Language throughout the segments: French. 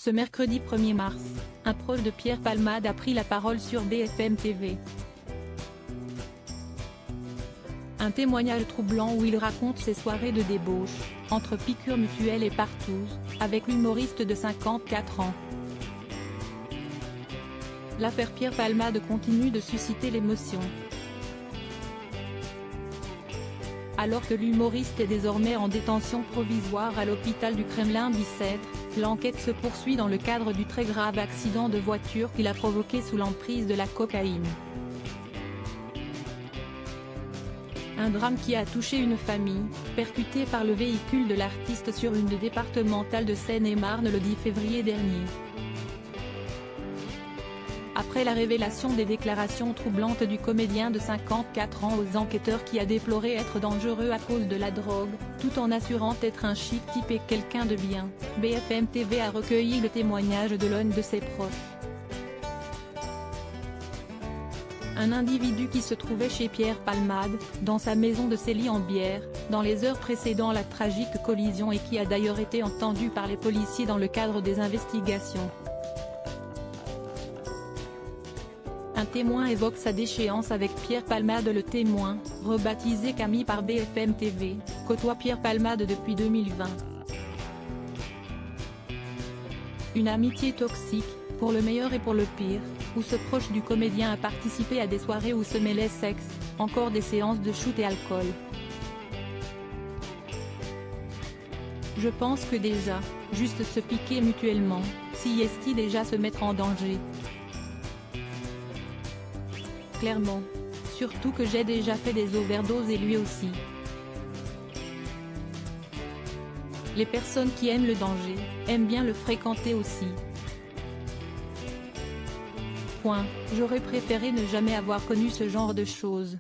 Ce mercredi 1er mars, un proche de Pierre Palmade a pris la parole sur BFM TV. Un témoignage troublant où il raconte ses soirées de débauche, entre piqûres mutuelles et partouze, avec l'humoriste de 54 ans. L'affaire Pierre Palmade continue de susciter l'émotion. Alors que l'humoriste est désormais en détention provisoire à l'hôpital du Kremlin-Bicêtre, l'enquête se poursuit dans le cadre du très grave accident de voiture qu'il a provoqué sous l'emprise de la cocaïne. Un drame qui a touché une famille, percutée par le véhicule de l'artiste sur une départementale de Seine-et-Marne le 10 février dernier. Après la révélation des déclarations troublantes du comédien de 54 ans aux enquêteurs qui a déploré être dangereux à cause de la drogue, tout en assurant être un chic type et quelqu'un de bien, BFM TV a recueilli le témoignage de l'un de ses proches. Un individu qui se trouvait chez Pierre Palmade, dans sa maison de Célie-en-Bière, dans les heures précédant la tragique collision et qui a d'ailleurs été entendu par les policiers dans le cadre des investigations. Un témoin évoque sa déchéance avec Pierre Palmade. Le témoin, rebaptisé Camille par BFM TV, côtoie Pierre Palmade depuis 2020. Une amitié toxique, pour le meilleur et pour le pire, où ce proche du comédien a participé à des soirées où se mêlait sexe, encore des séances de shoot et alcool. Je pense que déjà, juste se piquer mutuellement, si est-il déjà se mettre en danger. Clairement. Surtout que j'ai déjà fait des overdoses et lui aussi. Les personnes qui aiment le danger, aiment bien le fréquenter aussi. Point. J'aurais préféré ne jamais avoir connu ce genre de choses.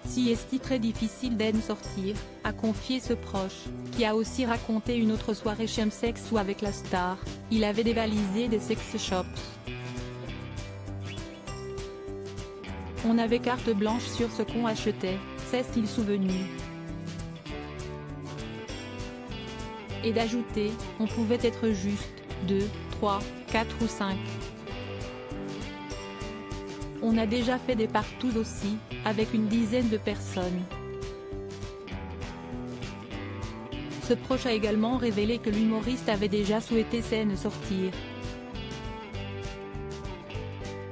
Si est très difficile d'en sortir, a confié ce proche, qui a aussi raconté une autre soirée chemsex où avec la star, il avait dévalisé des sex shops. On avait carte blanche sur ce qu'on achetait, s'est-il souvenu. Et d'ajouter, on pouvait être juste, 2, 3, 4 ou 5. On a déjà fait des partous aussi, avec une dizaine de personnes. Ce proche a également révélé que l'humoriste avait déjà souhaité s'en sortir.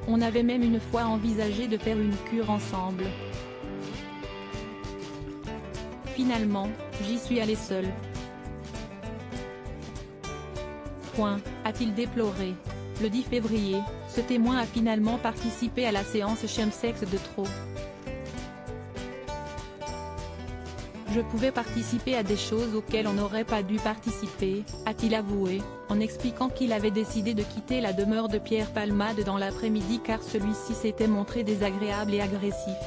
On avait même une fois envisagé de faire une cure ensemble. Finalement, j'y suis allé seul. Point, a-t-il déploré. Le 10 février, ce témoin a finalement participé à la séance chemsex de trop. Je pouvais participer à des choses auxquelles on n'aurait pas dû participer, a-t-il avoué, en expliquant qu'il avait décidé de quitter la demeure de Pierre Palmade dans l'après-midi car celui-ci s'était montré désagréable et agressif.